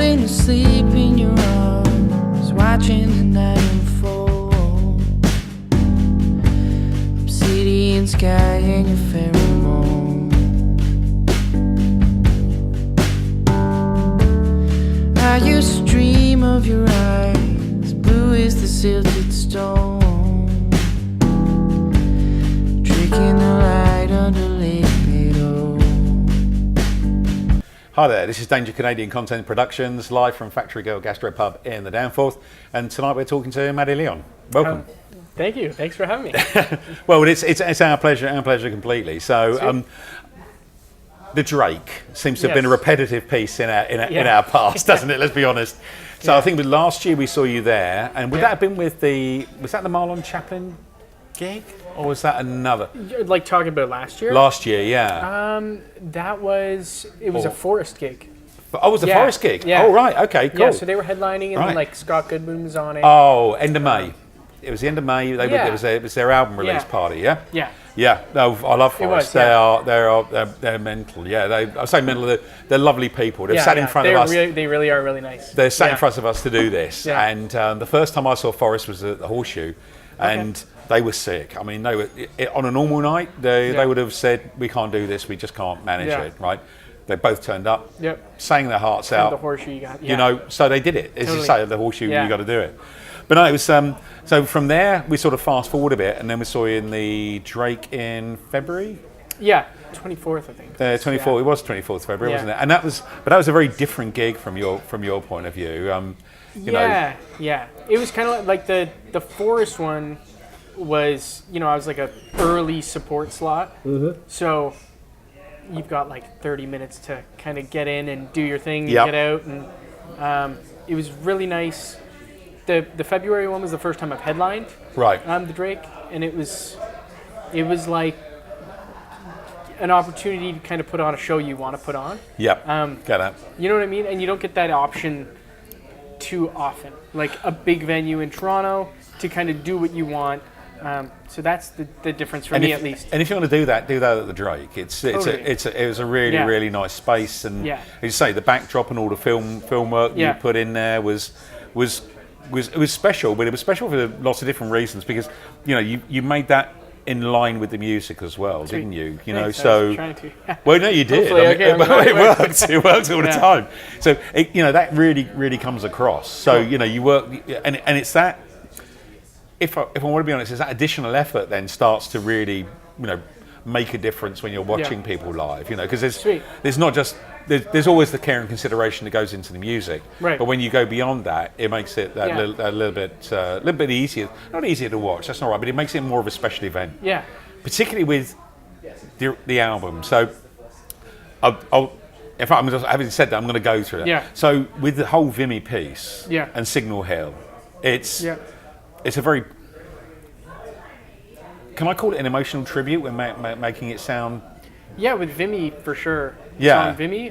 falling asleep in your arms, watching the night unfold. Obsidian sky and your pheromone. I used to dream of your eyes, blue is the silted stone, drinking the light under Lake Meadow. Hi there, this is Danger Canadian Content Productions, live from Factory Gastropub in the Danforth, and tonight we're talking to Mattie Leon. Welcome. Thank you. Thanks for having me. Well, it's our pleasure completely. So, the Drake seems to have been a repetitive piece in our past, doesn't it? Let's be honest. So I think last year we saw you there, and would that have been with was that the Marlon Chaplin gig, or was that another? You're like talking about last year? Last year, yeah. It was a Forest gig. Oh, it was the Forest gig? Yeah. Oh, right, okay, cool. Yeah, so they were headlining, and then like Scott Goodman was on it. Oh, end of May. It was the end of May. It was their album release party, yeah? Yeah. Yeah, no, I love Forest. They're mental. Yeah, I say mental. They're lovely people. They've sat in front of us. They really are really nice. They sat in front of us to do this. And the first time I saw Forest was at the Horseshoe, and they were sick. I mean, they were on a normal night. They would have said, "We can't do this. We just can't manage it." Right? They both turned up, sang their hearts out. The Horseshoe, you got. You know, so they did it. As you say, at the Horseshoe, you got to do it. But no, it was so from there we sort of fast forward a bit, and then we saw you in the Drake in February. Yeah, 24th, I think. 24th. It was 24th February, wasn't it? And that was a very different gig from your point of view. You know. It was kind of like the Forest one was, I was like a early support slot. Mm-hmm. So you've got like 30 minutes to kind of get in and do your thing, and get out, and it was really nice. The February one was the first time I've headlined. Right. The Drake, and it was like an opportunity to kind of put on a show you want to put on. Yep. Get that. You know what I mean? And you don't get that option too often. Like a big venue in Toronto to kind of do what you want. So that's the difference for me, at least. And if you want to do that at the Drake. It was a really really nice space, and as you say, the backdrop and all the film work you put in there was special, but it was special for lots of different reasons, because you made that in line with the music as well, didn't you? Thanks, I was trying to. Well, no, you did. It worked. It worked all the time. So that really comes across. So you work, and it's that. If I want to be honest, it's that additional effort then starts to really make a difference when you're watching people live. Because there's not just. There's always the care and consideration that goes into the music, right. But when you go beyond that, it makes it a little bit easier. Not easier to watch. That's not right, but it makes it more of a special event. Yeah. Particularly with the album. So, having said that, I'm going to go through that. Yeah. So with the whole Vimy piece, and Signal Hill, it's a very. Can I call it an emotional tribute when making it sound? Yeah, with Vimy for sure. Yeah. Song Vimy,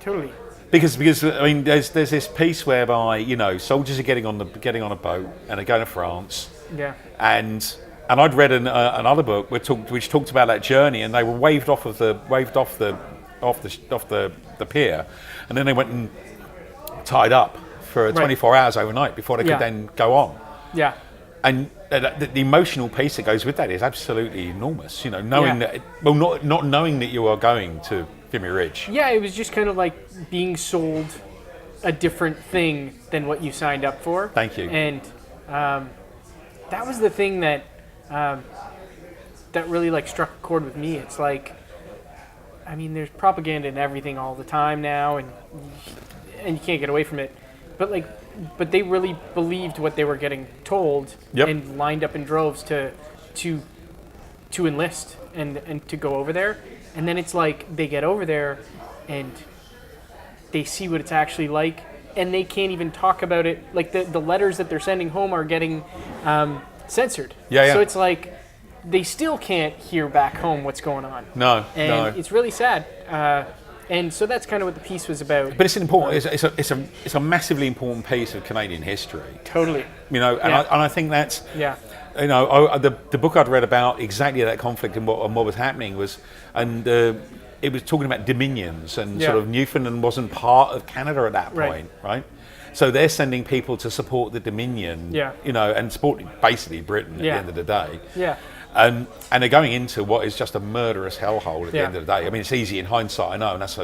totally. Because I mean, there's this piece whereby soldiers are getting on a boat and they're going to France. Yeah. And I'd read another book which talked about that journey, and they were waved off the pier, and then they went and tied up for 24 hours overnight before they could then go on. Yeah. And the emotional piece that goes with that is absolutely enormous. Knowing that, not knowing that you are going to Vimy Ridge. Yeah, it was just kind of like being sold a different thing than what you signed up for. Thank you. And that was the thing that really like struck a chord with me. It's like, I mean, there's propaganda in everything all the time now, and you can't get away from it. But they really believed what they were getting told, and lined up in droves to enlist and to go over there. And then it's like they get over there and they see what it's actually like, and they can't even talk about it. Like the letters that they're sending home are getting censored. So it's like they still can't hear back home what's going on. And it's really sad. And so that's kind of what the piece was about. But it's important. It's a massively important piece of Canadian history. Totally. I think that's the book I'd read about exactly that conflict and what was happening was, and it was talking about dominions, and Yeah. sort of Newfoundland wasn't part of Canada at that Right. point, right? So they're sending people to support the Dominion, Yeah. you know, and support basically Britain at Yeah. the end of the day. Yeah. And they're going into what is just a murderous hellhole at the Yeah. end of the day. I mean, it's easy in hindsight, I know, and that's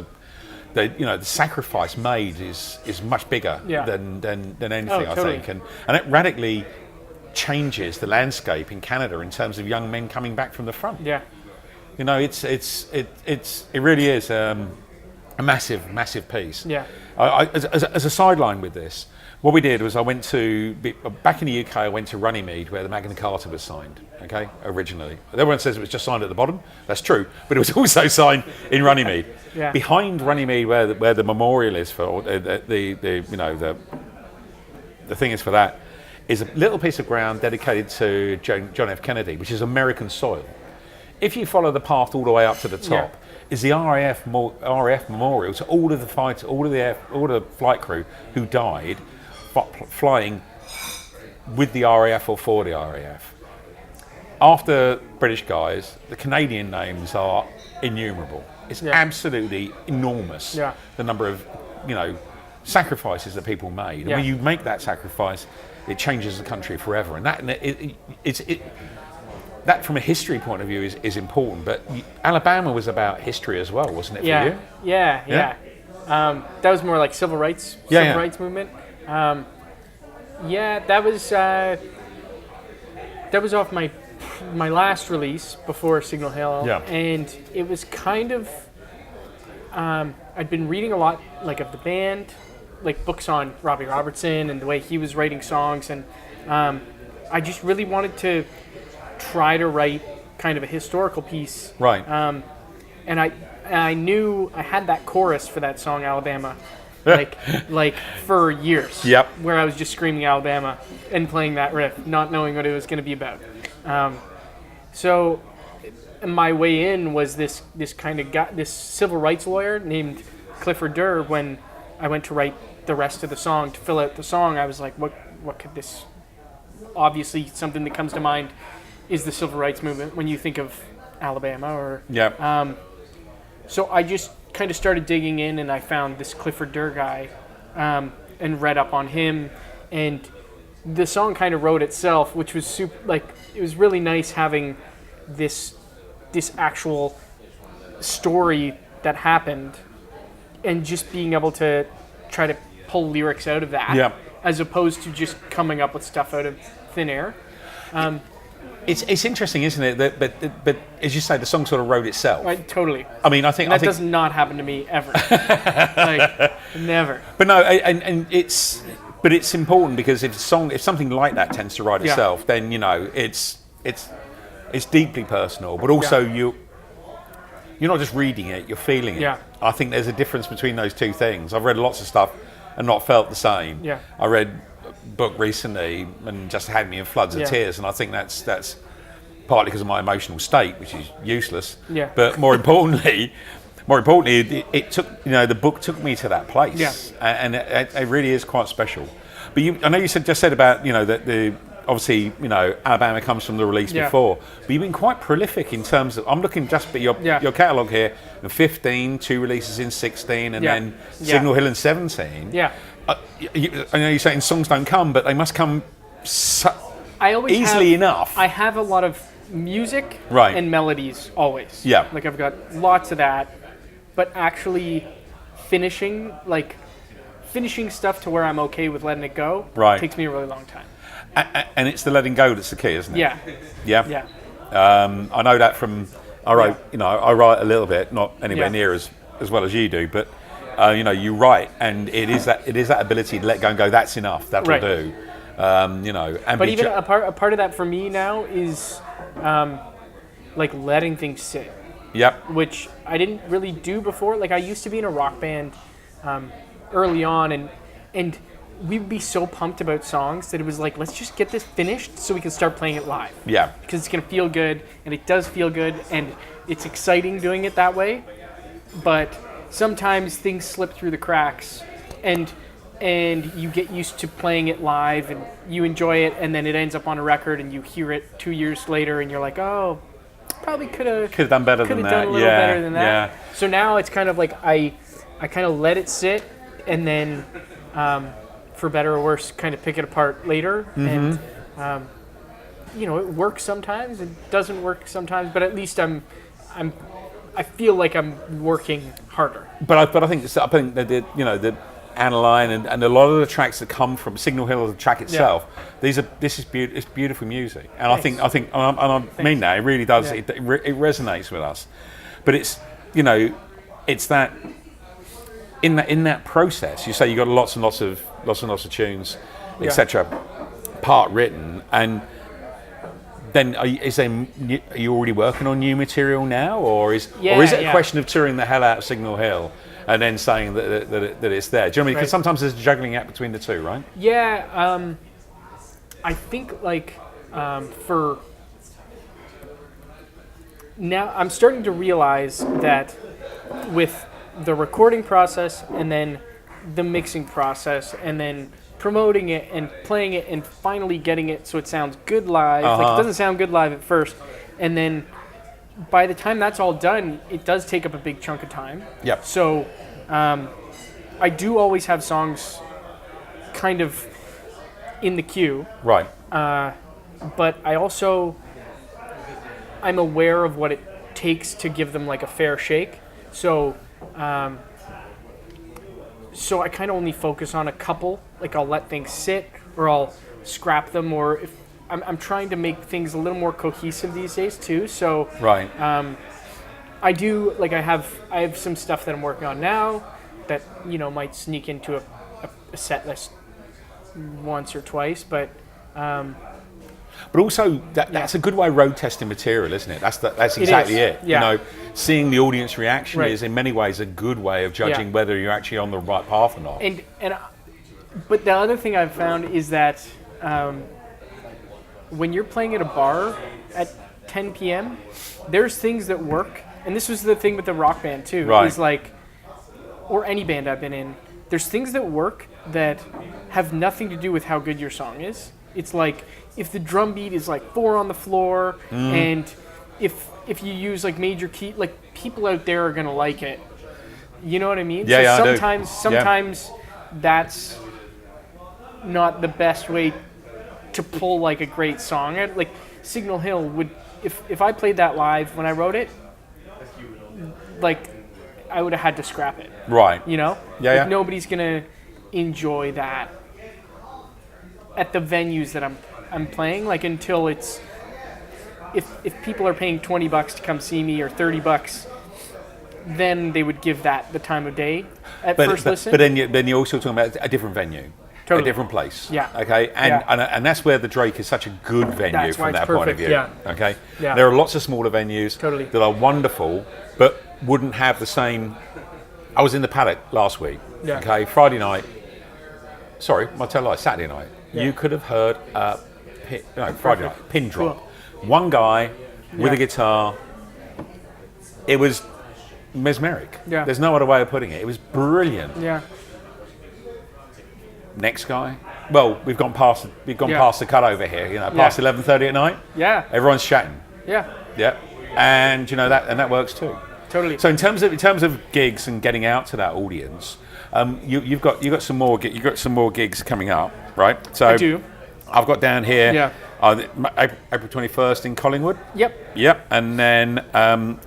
the sacrifice made is much bigger Yeah. than anything, Oh, I totally. think, and it radically changes the landscape in Canada in terms of young men coming back from the front. Yeah. You know, it really is a massive piece. Yeah. As a sideline with this, what we did was I went to, back in the UK, I went to Runnymede where the Magna Carta was signed, okay, originally. Everyone says it was just signed at the bottom. That's true, but it was also signed in Runnymede. Yeah. Behind Runnymede, where the memorial is for, the thing is for that, is a little piece of ground dedicated to John F. Kennedy, which is American soil. If you follow the path all the way up to the top, is the RAF memorial to all of the fighters, all the flight crew who died flying with the RAF or for the RAF. After British guys, the Canadian names are innumerable. It's absolutely enormous, the number of, sacrifices that people made. And when you make that sacrifice, it changes the country forever. And that from a history point of view is important. But Alabama was about history as well, wasn't it, for you? Yeah. That was more like civil rights movement. That was off my last release before Signal Hill. Yeah. And it was kind of, I'd been reading a lot like of the band, like books on Robbie Robertson and the way he was writing songs, and I just really wanted to try to write kind of a historical piece. Right. And I knew I had that chorus for that song Alabama, like for years. Yep. Where I was just screaming Alabama and playing that riff, not knowing what it was going to be about. So my way in was this kind of guy, this civil rights lawyer named Clifford Durr. When I went to write the rest of the song, to fill out the song, I was like, what could this? Obviously, something that comes to mind is the civil rights movement when you think of Alabama, or so I just kind of started digging in, and I found this Clifford Durr guy, and read up on him, and the song kind of wrote itself, which was super. Like, it was really nice having this actual story that happened, and just being able to try to pull lyrics out of that, as opposed to just coming up with stuff out of thin air. It's interesting, isn't it? But as you say, the song sort of wrote itself. Right, totally. I mean, I think that does not happen to me ever. Like, never. But no, and it's important, because if something like that tends to write itself, then it's deeply personal. But also you're not just reading it; you're feeling it. Yeah. I think there's a difference between those two things. I've read lots of stuff and not felt the same. Yeah. I read book recently and just had me in floods of tears, and I think that's partly because of my emotional state, which is useless. Yeah. But more importantly, it took the book took me to that place. Yeah. And it really is quite special. But I know you just said about that the obviously Alabama comes from the release before, but you've been quite prolific in terms of, I'm looking just at your catalogue here, in 15, 2 releases in 16, and then Signal Hill in 17. Yeah. I know you're saying songs don't come, but they must come easily enough. I have a lot of music and melodies always. Yeah. Like, I've got lots of that, but actually finishing stuff to where I'm okay with letting it go takes me a really long time. And it's the letting go that's the key, isn't it? Yeah. Yeah. I know that from I write. I write a little bit, not anywhere near as well as you do, but you write, and it is that ability to let go and go. That's enough. That'll do. And but even a part of that for me now is like letting things sit. Yep. Which I didn't really do before. Like, I used to be in a rock band early on, and we'd be so pumped about songs that it was like, let's just get this finished so we can start playing it live. Yeah. Because it's going to feel good, and it does feel good, and it's exciting doing it that way. But sometimes things slip through the cracks, and you get used to playing it live, and you enjoy it, and then it ends up on a record, and you hear it 2 years later, and you're like, oh, probably could have done better than that. Done a little better than that. Yeah. So now it's kind of like I kind of let it sit, and then, for better or worse, kind of pick it apart later. And it works sometimes, it doesn't work sometimes, but at least I feel like I'm working harder. But I think that the Aniline and a lot of the tracks that come from Signal Hill, the track itself, this is it's beautiful music, and Thanks. I think I mean that it really does. Yeah. It resonates with us, but it's that in that process. You say you got lots and lots of tunes, etc. Part written, and then are you already working on new material now, or is it a question of touring the hell out of Signal Hill and then saying that it's there? Do you know what I mean? Because sometimes there's a juggling act between the two, right? Yeah, I think for now, I'm starting to realize that with the recording process and then the mixing process and then promoting it and playing it and finally getting it so it sounds good live. Like, it doesn't sound good live at first, and then by the time that's all done, it does take up a big chunk of time. Yep. So I do always have songs kind of in the queue. Right. But I'm aware of what it takes to give them like a fair shake. So I kind of only focus on a couple. Like, I'll let things sit, or I'll scrap them, or if I'm trying to make things a little more cohesive these days too. So right. I do, like, I have some stuff that I'm working on now that might sneak into a set list once or twice, but also that's a good way of road testing material, isn't it? That's exactly it. Yeah. Seeing the audience reaction is in many ways a good way of judging whether you're actually on the right path or not. But the other thing I've found is that when you're playing at a bar at 10 p.m., there's things that work, and this was the thing with the rock band too. Right. Is like, or any band I've been in, there's things that work that have nothing to do with how good your song is. It's like, if the drum beat is like 4 on the floor, and if you use like major key, like, people out there are gonna like it. You know what I mean? Yeah, so I do. sometimes that's not the best way to pull like a great song. Like, Signal Hill would, if I played that live when I wrote it, like, I would have had to scrap it. Right. Yeah. Nobody's gonna enjoy that at the venues that I'm playing, like, until it's, if people are paying $20 to come see me or $30, then they would give that the time of day at first listen. But then you're also talking about a different venue. Totally. A different place. Yeah. Okay. And that's where the Drake is such a good venue from that point of view. Yeah. Okay. Yeah. There are lots of smaller venues that are wonderful, but wouldn't have the same. I was in the Paddock last week. Yeah. Okay. Friday night. Sorry, I tell a lie. Saturday night. Yeah. You could have heard Friday night pin drop. Cool. One guy with a guitar. It was mesmeric. Yeah. There's no other way of putting it. It was brilliant. Yeah. Next guy. Well, we've gone past the cut over here. Past 11:30 at night. Yeah. Everyone's chatting. Yeah. Yeah. And that works too. Totally. So in terms of gigs and getting out to that audience, you've got some more gigs coming up, right? So I do. I've got down here. Yeah. April 21st in Collingwood. Yep. And then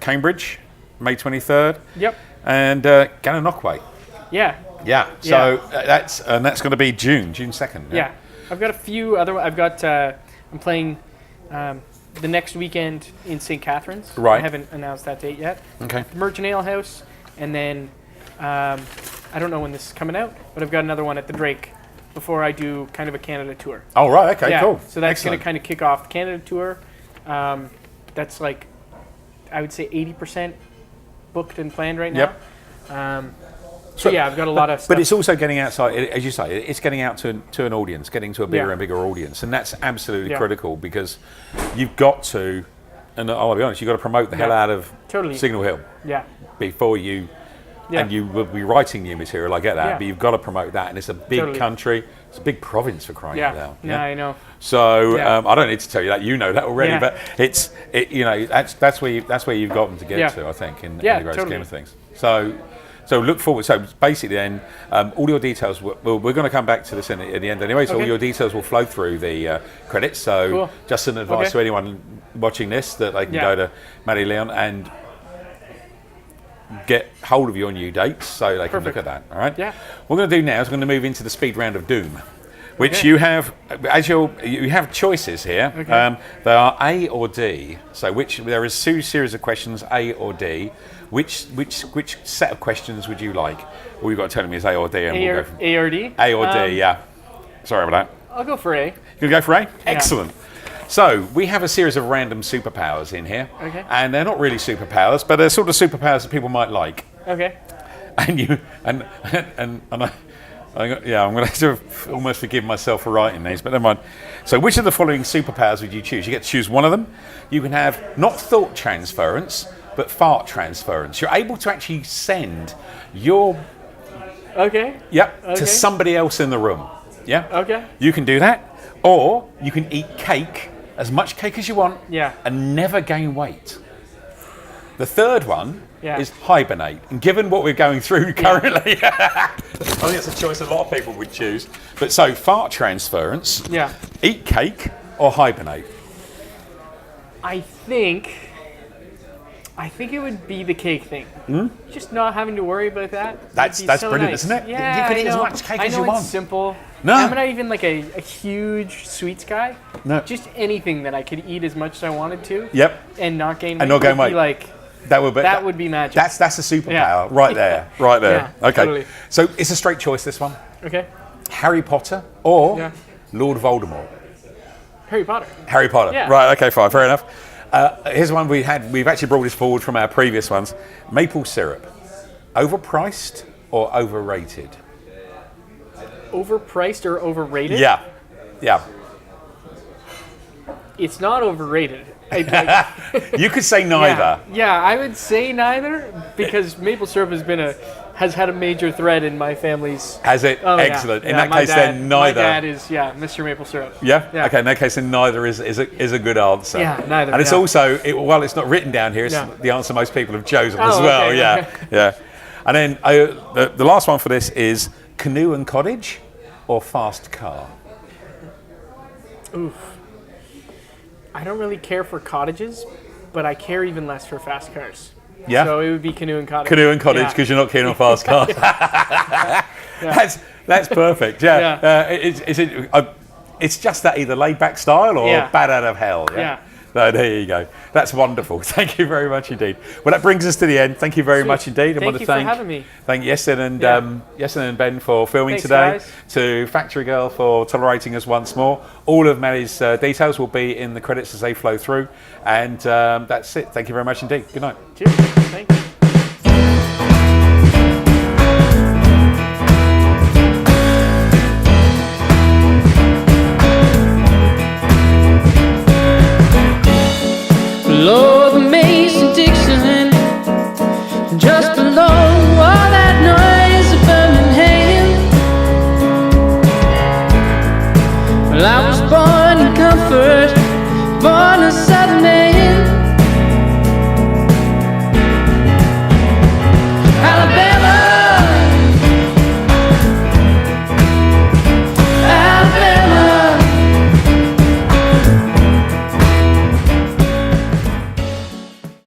Cambridge, May 23rd. Yep. And Gananoque. Yeah. Yeah. So that's going to be June 2nd. Yeah. I've got a few other. I'm playing the next weekend in St. Catharines. Right. I haven't announced that date yet. Okay. The Merchant Ale House, and then I don't know when this is coming out, but I've got another one at the Drake before I do kind of a Canada tour. Oh, right. Okay. Cool. So that's going to kind of kick off the Canada tour. That's like, I would say 80% booked and planned right now. Yep. So I've got a lot of stuff. But it's also getting outside, as you say, it's getting out to an audience, getting to a bigger and bigger audience. And that's absolutely critical, because you've got to, and I'll be honest, you've got to promote the hell out of Totally. Signal Hill Yeah. before you Yeah. and you will be writing new material. I get that, Yeah. but you've got to promote that, and it's a big Totally. country. It's a big province for crying out Yeah. loud. Yeah, I know. So Yeah. I don't need to tell you that. You know that already. Yeah. But that's where you've got them to get Yeah. to. I think in the great totally. scheme of things. So look forward. So basically, then all your details. We're going to come back to this at the end anyway. So all Okay. your details will flow through the credits. So Cool. just an advice Okay. to anyone watching this that they can Yeah. go to Mattie Leon and get hold of your new dates so they can Perfect. look at that. All right. Yeah. What we're going to do now is we're going to move into the speed round of doom, which Okay. you have as you have choices here. Okay. They are A or D. So there is two series of questions, A or D. Which set of questions would you like? All you've got to tell me is A or D, and we'll go for A or D? A or D. Yeah. Sorry about that. I'll go for A. You gonna go for A? Excellent. So we have a series of random superpowers in here, Okay. and they're not really superpowers, but they're sort of superpowers that people might like. Okay. And you and I'm going to have to almost forgive myself for writing these, but never mind. So which of the following superpowers would you choose? You get to choose one of them. You can have not thought transference, but fart transference. You're able to actually send your Okay. to Okay. somebody else in the room. Yeah. Okay. You can do that, or you can eat cake, as much cake as you want, Yeah. and never gain weight. The third one Yeah. is hibernate. And given what we're going through currently, I think it's a choice a lot of people would choose. But so fart transference, Yeah. eat cake, or hibernate. I think it would be the cake thing. Just not having to worry about that. would That's be brilliant, so nice. isn't it? Yeah, You can I eat as know. much cake I as know you it's want. simple. No. I'm not even like a huge sweets guy. No. Just anything that I could eat as much as I wanted to. Yep. And not gain weight. And not gain would be weight. Like That would be magic. That's a superpower Yeah. right there, right there. Yeah, Okay. totally. So it's a straight choice, this one. Okay. Harry Potter or Yeah. Lord Voldemort. Harry Potter. Harry Potter. Yeah. Right, okay, fine, fair enough. Here's one we've actually brought this forward from our previous ones. Maple syrup. Overpriced or overrated? Overpriced or overrated? Yeah. It's not overrated. You could say neither. Yeah, I would say neither because maple syrup has had a major thread in my family's. Has it? Oh, yeah. Excellent. In Yeah, that my case, dad, then neither. My dad is Mr. Maple Syrup. Yeah? Yeah. Okay, in that case, then neither is a good answer. Yeah, neither, And it's yeah. also, while it's not written down here, it's Yeah. the answer most people have chosen Oh, as well. okay, Yeah, okay. yeah. And then the last one for this is canoe and cottage or fast car? Oof. I don't really care for cottages, but I care even less for fast cars. Yeah? So it would be canoe and cottage. Canoe and cottage Yeah. because you're not keen on fast cars. That's perfect. Yeah. Yeah. It's just that either laid back style or Yeah. bad out of hell. Yeah. Yeah. No, there you go. That's wonderful. Thank you very much indeed. Well, that brings us to the end. Thank you very Sweet. much indeed. I Thank want to you for thank having me. Thank Yesin and Yeah. Yesin and Ben for filming Thanks, today. guys. To Factory Girl for tolerating us once more. All of Maddie's details will be in the credits as they flow through. And that's it. Thank you very much indeed. Good night. Cheers. Thank you. Below the Mason Dixon, just below